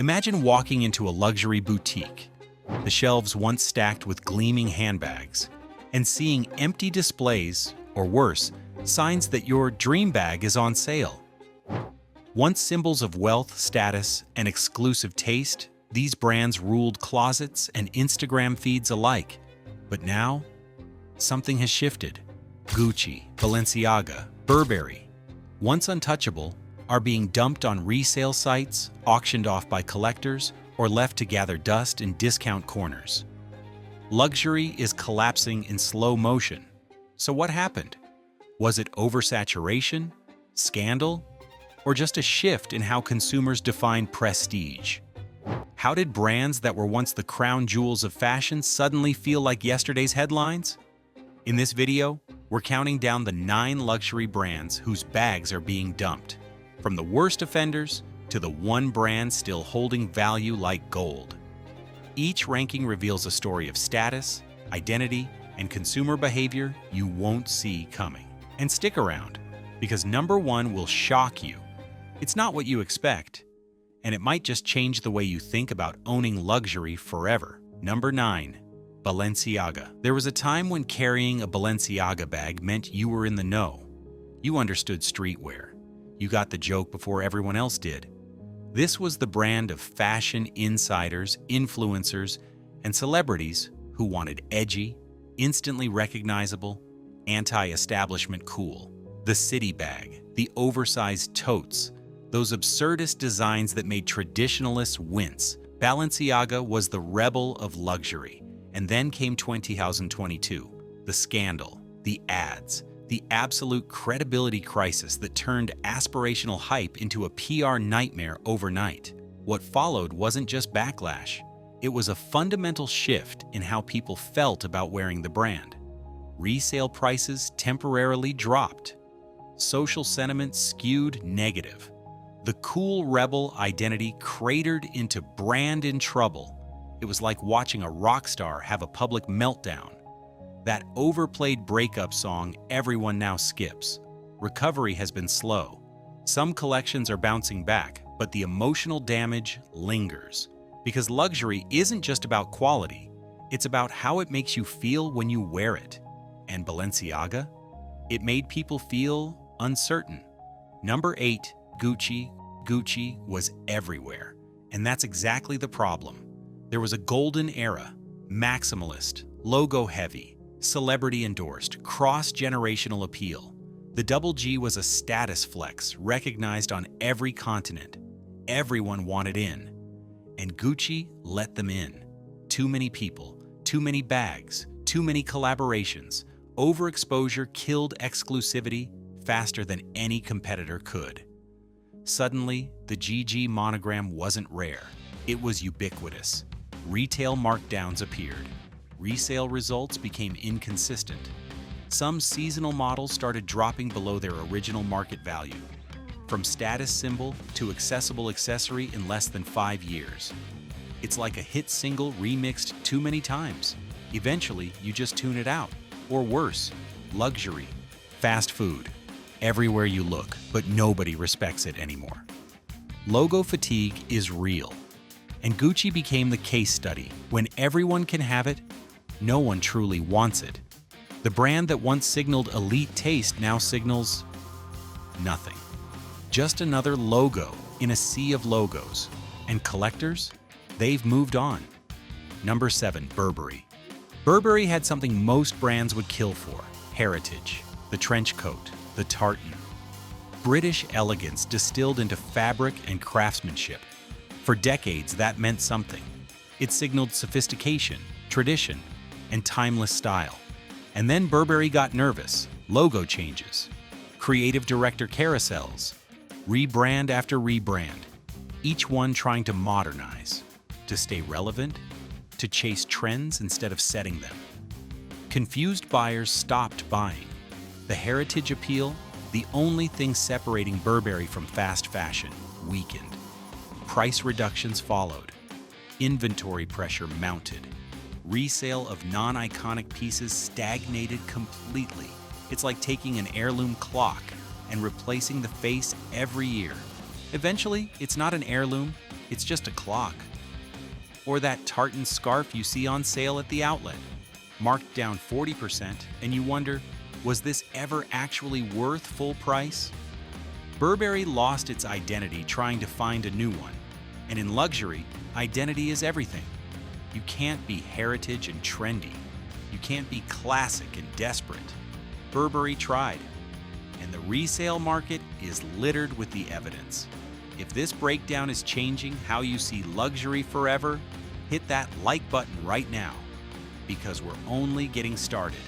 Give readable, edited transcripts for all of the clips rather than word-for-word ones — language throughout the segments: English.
Imagine walking into a luxury boutique, the shelves once stacked with gleaming handbags, and seeing empty displays, or worse, signs that your dream bag is on sale. Once symbols of wealth, status, and exclusive taste, these brands ruled closets and Instagram feeds alike. But now, something has shifted. Gucci, Balenciaga, Burberry, once untouchable, are being dumped on resale sites, auctioned off by collectors, or left to gather dust in discount corners. Luxury is collapsing in slow motion. So what happened? Was it oversaturation, scandal, or just a shift in how consumers define prestige? How did brands that were once the crown jewels of fashion suddenly feel like yesterday's headlines? In this video, we're counting down the 9 luxury brands whose bags are being dumped, from the worst offenders to the one brand still holding value like gold. Each ranking reveals a story of status, identity, and consumer behavior you won't see coming. And stick around, because number 1 will shock you. It's not what you expect, and it might just change the way you think about owning luxury forever. Number 9. Balenciaga. There was a time when carrying a Balenciaga bag meant you were in the know. You understood streetwear. You got the joke before everyone else did. This was the brand of fashion insiders, influencers, and celebrities who wanted edgy, instantly recognizable, anti-establishment cool. The city bag, the oversized totes, those absurdist designs that made traditionalists wince. Balenciaga was the rebel of luxury. And then came 2022, the scandal, the ads, the absolute credibility crisis that turned aspirational hype into a PR nightmare overnight. What followed wasn't just backlash, it was a fundamental shift in how people felt about wearing the brand. Resale prices temporarily dropped. Social sentiment skewed negative. The cool rebel identity cratered into brand in trouble. It was like watching a rock star have a public meltdown. That overplayed breakup song everyone now skips. Recovery has been slow. Some collections are bouncing back, but the emotional damage lingers. Because luxury isn't just about quality, it's about how it makes you feel when you wear it. And Balenciaga? It made people feel uncertain. Number 8, Gucci. Gucci was everywhere. And that's exactly the problem. There was a golden era, maximalist, logo-heavy, celebrity-endorsed, cross-generational appeal. The double G was a status flex recognized on every continent. Everyone wanted in. And Gucci let them in. Too many people, too many bags, too many collaborations. Overexposure killed exclusivity faster than any competitor could. Suddenly, the GG monogram wasn't rare. It was ubiquitous. Retail markdowns appeared. Resale results became inconsistent. Some seasonal models started dropping below their original market value. From status symbol to accessible accessory in less than 5 years. It's like a hit single remixed too many times. Eventually, you just tune it out. Or worse, luxury, fast food. Everywhere you look, but nobody respects it anymore. Logo fatigue is real. And Gucci became the case study. When everyone can have it, no one truly wants it. The brand that once signaled elite taste now signals nothing. Just another logo in a sea of logos. And collectors? They've moved on. Number 7, Burberry. Burberry had something most brands would kill for: heritage, the trench coat, the tartan. British elegance distilled into fabric and craftsmanship. For decades, that meant something. It signaled sophistication, tradition, and timeless style. And then Burberry got nervous. Logo changes, creative director carousels, rebrand after rebrand, each one trying to modernize, to stay relevant, to chase trends instead of setting them. Confused buyers stopped buying. The heritage appeal, the only thing separating Burberry from fast fashion, weakened. Price reductions followed. Inventory pressure mounted. Resale of non-iconic pieces stagnated completely. It's like taking an heirloom clock and replacing the face every year. Eventually, it's not an heirloom, it's just a clock. Or that tartan scarf you see on sale at the outlet, marked down 40%, and you wonder, was this ever actually worth full price? Burberry lost its identity trying to find a new one. And in luxury, identity is everything. You can't be heritage and trendy. You can't be classic and desperate. Burberry tried. And the resale market is littered with the evidence. If this breakdown is changing how you see luxury forever, hit that like button right now, because we're only getting started.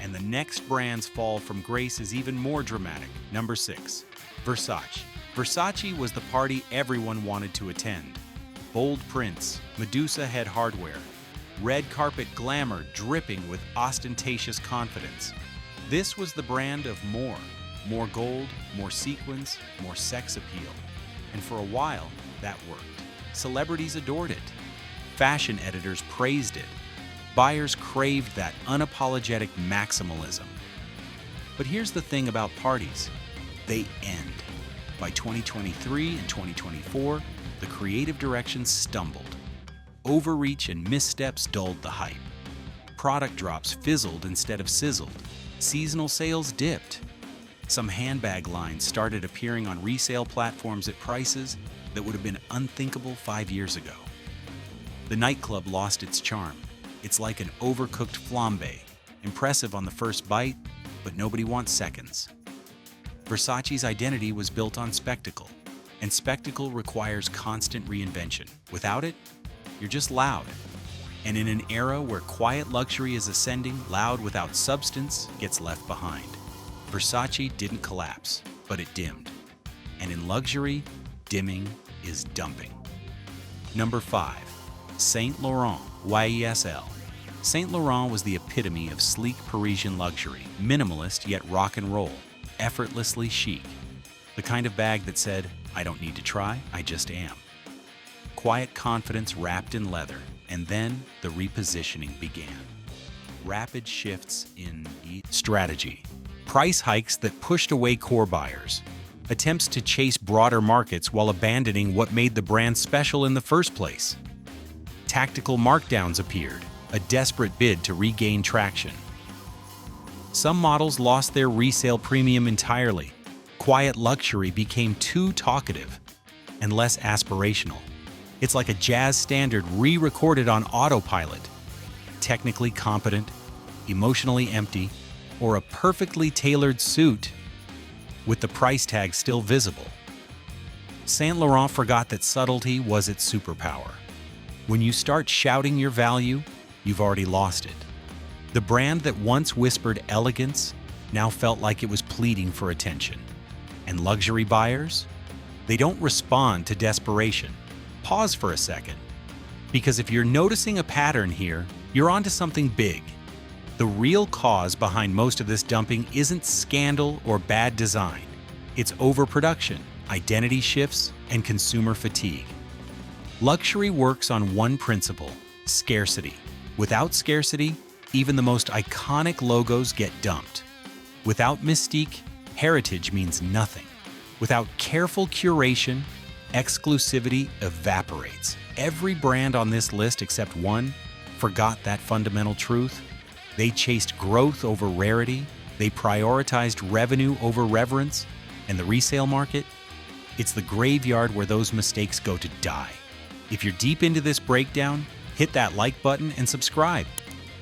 And the next brand's fall from grace is even more dramatic. Number 6, Versace. Versace was the party everyone wanted to attend. Bold prints, Medusa head hardware, red carpet glamour dripping with ostentatious confidence. This was the brand of more. More gold, more sequins, more sex appeal. And for a while, that worked. Celebrities adored it. Fashion editors praised it. Buyers craved that unapologetic maximalism. But here's the thing about parties. They end. By 2023 and 2024, the creative direction stumbled. Overreach and missteps dulled the hype. Product drops fizzled instead of sizzled. Seasonal sales dipped. Some handbag lines started appearing on resale platforms at prices that would have been unthinkable 5 years ago. The nightclub lost its charm. It's like an overcooked flambe, impressive on the first bite, but nobody wants seconds. Versace's identity was built on spectacle, and spectacle requires constant reinvention. Without it, you're just loud. And in an era where quiet luxury is ascending, loud without substance gets left behind. Versace didn't collapse, but it dimmed. And in luxury, dimming is dumping. Number 5, Saint Laurent, YESL. Saint Laurent was the epitome of sleek Parisian luxury, minimalist yet rock and roll, effortlessly chic. The kind of bag that said, I don't need to try, I just am. Quiet confidence wrapped in leather, and then the repositioning began. Rapid shifts in strategy. Price hikes that pushed away core buyers. Attempts to chase broader markets while abandoning what made the brand special in the first place. Tactical markdowns appeared, a desperate bid to regain traction. Some models lost their resale premium entirely. Quiet luxury became too talkative and less aspirational. It's like a jazz standard re-recorded on autopilot. Technically competent, emotionally empty, or a perfectly tailored suit with the price tag still visible. Saint Laurent forgot that subtlety was its superpower. When you start shouting your value, you've already lost it. The brand that once whispered elegance now felt like it was pleading for attention. And luxury buyers? They don't respond to desperation. Pause for a second. Because if you're noticing a pattern here, you're onto something big. The real cause behind most of this dumping isn't scandal or bad design. It's overproduction, identity shifts, and consumer fatigue. Luxury works on one principle: scarcity. Without scarcity, even the most iconic logos get dumped. Without mystique, heritage means nothing. Without careful curation, exclusivity evaporates. Every brand on this list except one forgot that fundamental truth. They chased growth over rarity, they prioritized revenue over reverence, and the resale market? It's the graveyard where those mistakes go to die. If you're deep into this breakdown, hit that like button and subscribe,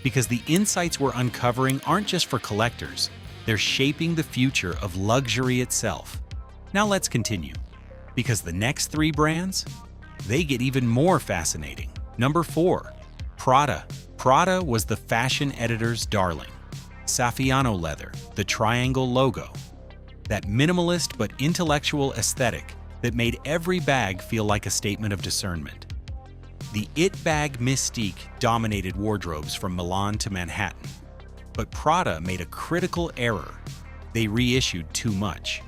because the insights we're uncovering aren't just for collectors, they're shaping the future of luxury itself. Now let's continue, because the next 3 brands, they get even more fascinating. Number 4, Prada. Prada was the fashion editor's darling. Saffiano leather, the triangle logo. That minimalist but intellectual aesthetic that made every bag feel like a statement of discernment. The it bag mystique dominated wardrobes from Milan to Manhattan. But Prada made a critical error. They reissued too much.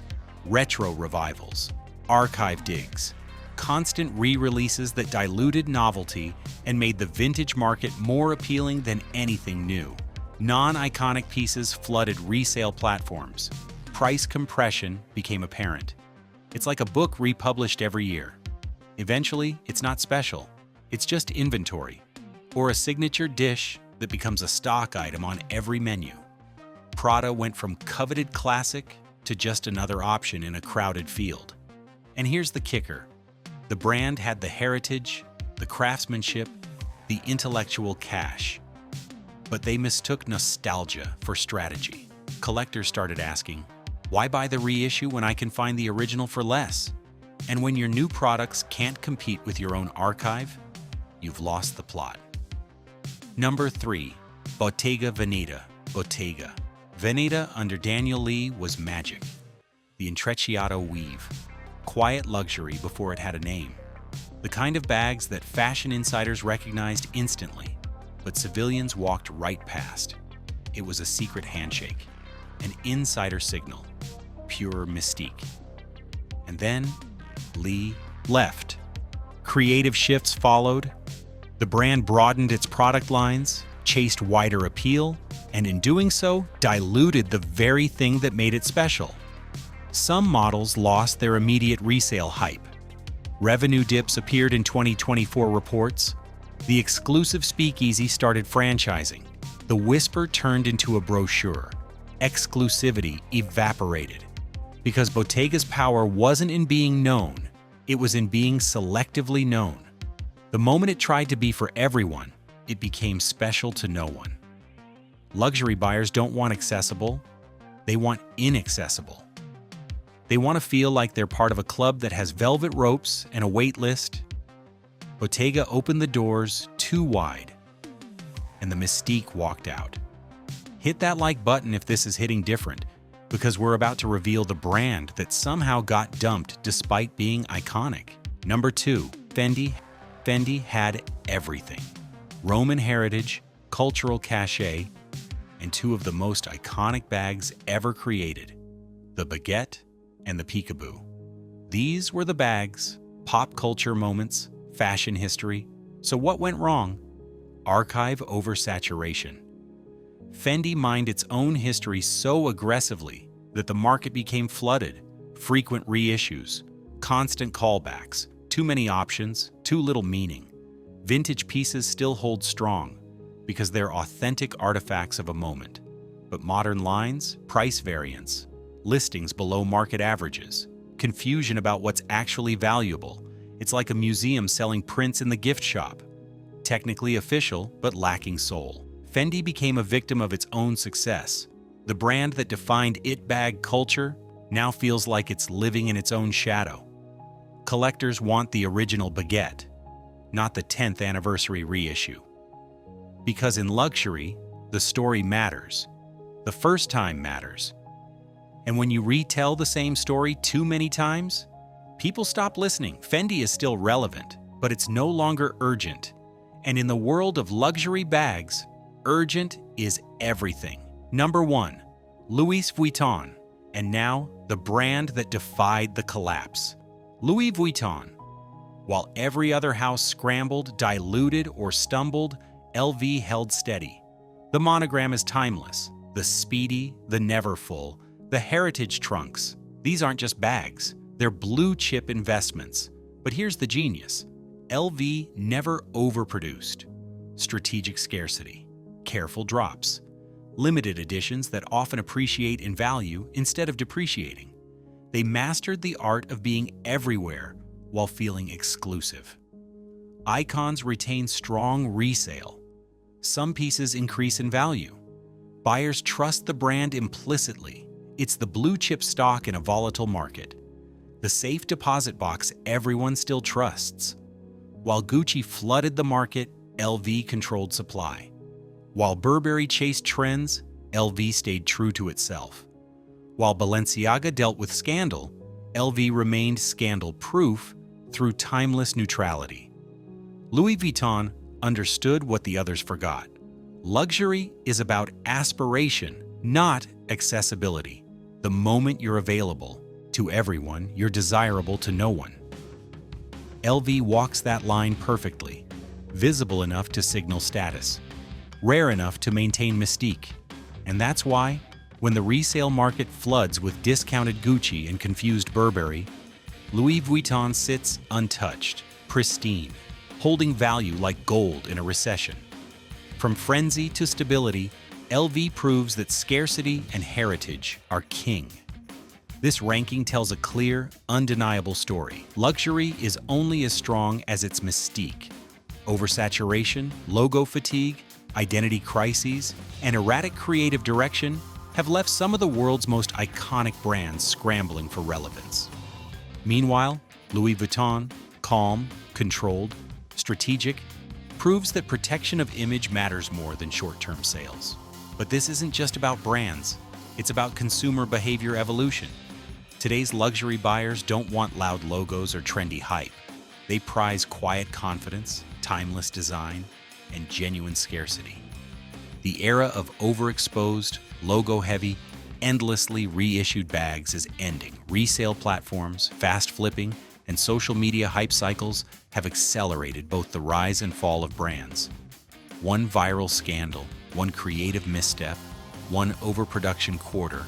Retro revivals, archive digs, constant re-releases that diluted novelty and made the vintage market more appealing than anything new. Non-iconic pieces flooded resale platforms. Price compression became apparent. It's like a book republished every year. Eventually, it's not special. It's just inventory, or a signature dish that becomes a stock item on every menu. Prada went from coveted classic to just another option in a crowded field. And here's the kicker. The brand had the heritage, the craftsmanship, the intellectual cash. But they mistook nostalgia for strategy. Collectors started asking, why buy the reissue when I can find the original for less? And when your new products can't compete with your own archive, you've lost the plot. Number 3. Bottega Veneta. Bottega Veneta under Daniel Lee was magic. The intrecciato weave. Quiet luxury before it had a name. The kind of bags that fashion insiders recognized instantly, but civilians walked right past. It was a secret handshake, an insider signal, pure mystique. And then Lee left. Creative shifts followed. The brand broadened its product lines, chased wider appeal, and in doing so, diluted the very thing that made it special. Some models lost their immediate resale hype. Revenue dips appeared in 2024 reports. The exclusive speakeasy started franchising. The whisper turned into a brochure. Exclusivity evaporated. Because Bottega's power wasn't in being known, it was in being selectively known. The moment it tried to be for everyone, it became special to no one. Luxury buyers don't want accessible, they want inaccessible. They want to feel like they're part of a club that has velvet ropes and a wait list. Bottega opened the doors too wide, and the mystique walked out. Hit that like button if this is hitting different, because we're about to reveal the brand that somehow got dumped despite being iconic. Number 2. Fendi. Fendi had everything. Roman heritage, cultural cachet, and two of the most iconic bags ever created, the baguette and the peekaboo. These were the bags, pop culture moments, fashion history. So what went wrong? Archive oversaturation. Fendi mined its own history so aggressively that the market became flooded. Frequent reissues, constant callbacks, too many options, too little meaning. Vintage pieces still hold strong because they're authentic artifacts of a moment. But modern lines, price variance, listings below market averages, confusion about what's actually valuable. It's like a museum selling prints in the gift shop. Technically official, but lacking soul. Fendi became a victim of its own success. The brand that defined it bag culture now feels like it's living in its own shadow. Collectors want the original baguette, not the 10th anniversary reissue. Because in luxury, the story matters. The first time matters. And when you retell the same story too many times, people stop listening. Fendi is still relevant, but it's no longer urgent. And in the world of luxury bags, urgent is everything. Number 1. Louis Vuitton. And now, the brand that defied the collapse. Louis Vuitton. While every other house scrambled, diluted, or stumbled, LV held steady. The monogram is timeless. The speedy, the never full, the heritage trunks. These aren't just bags. They're blue-chip investments. But here's the genius. LV never overproduced. Strategic scarcity. Careful drops. Limited editions that often appreciate in value instead of depreciating. They mastered the art of being everywhere while feeling exclusive. Icons retain strong resale. Some pieces increase in value. Buyers trust the brand implicitly. It's the blue-chip stock in a volatile market. The safe deposit box everyone still trusts. While Gucci flooded the market, LV controlled supply. While Burberry chased trends, LV stayed true to itself. While Balenciaga dealt with scandal, LV remained scandal-proof through timeless neutrality. Louis Vuitton understood what the others forgot. Luxury is about aspiration, not accessibility. The moment you're available to everyone, you're desirable to no one. LV walks that line perfectly, visible enough to signal status, rare enough to maintain mystique. And that's why, when the resale market floods with discounted Gucci and confused Burberry, Louis Vuitton sits untouched. pristine, holding value like gold in a recession. From frenzy to stability, LV proves that scarcity and heritage are king. This ranking tells a clear, undeniable story. Luxury is only as strong as its mystique. Oversaturation, logo fatigue, identity crises, and erratic creative direction have left some of the world's most iconic brands scrambling for relevance. Meanwhile, Louis Vuitton, calm, controlled, strategic, proves that protection of image matters more than short-term sales. But this isn't just about brands, it's about consumer behavior evolution. Today's luxury buyers don't want loud logos or trendy hype. They prize quiet confidence, timeless design, and genuine scarcity. The era of overexposed, logo-heavy, endlessly reissued bags is ending. Resale platforms, fast flipping, and social media hype cycles have accelerated both the rise and fall of brands. One viral scandal, one creative misstep, one overproduction quarter,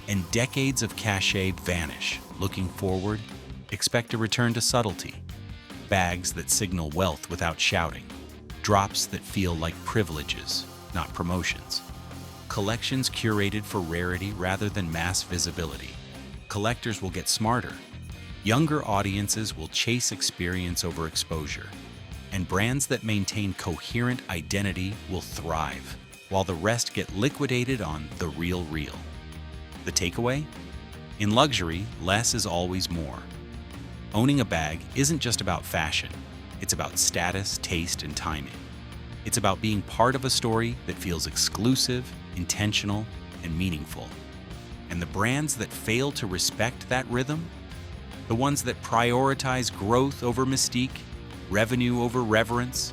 and decades of cachet vanish. Looking forward, expect a return to subtlety. Bags that signal wealth without shouting. Drops that feel like privileges, not promotions. Collections curated for rarity rather than mass visibility. Collectors will get smarter. Younger audiences will chase experience over exposure. And brands that maintain coherent identity will thrive, while the rest get liquidated on the real. The takeaway? In luxury, less is always more. Owning a bag isn't just about fashion. It's about status, taste, and timing. It's about being part of a story that feels exclusive, intentional, and meaningful. And the brands that fail to respect that rhythm, the ones that prioritize growth over mystique, revenue over reverence,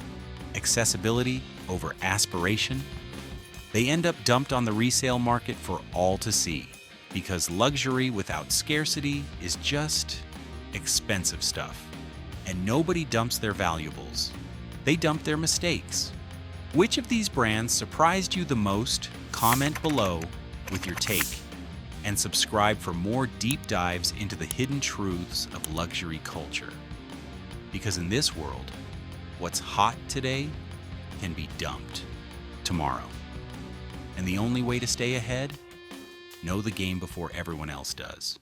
accessibility over aspiration, they end up dumped on the resale market for all to see, because luxury without scarcity is just expensive stuff. And nobody dumps their valuables. They dump their mistakes. Which of these brands surprised you the most? Comment below with your take, and subscribe for more deep dives into the hidden truths of luxury culture. Because in this world, what's hot today can be dumped tomorrow. And the only way to stay ahead? Know the game before everyone else does.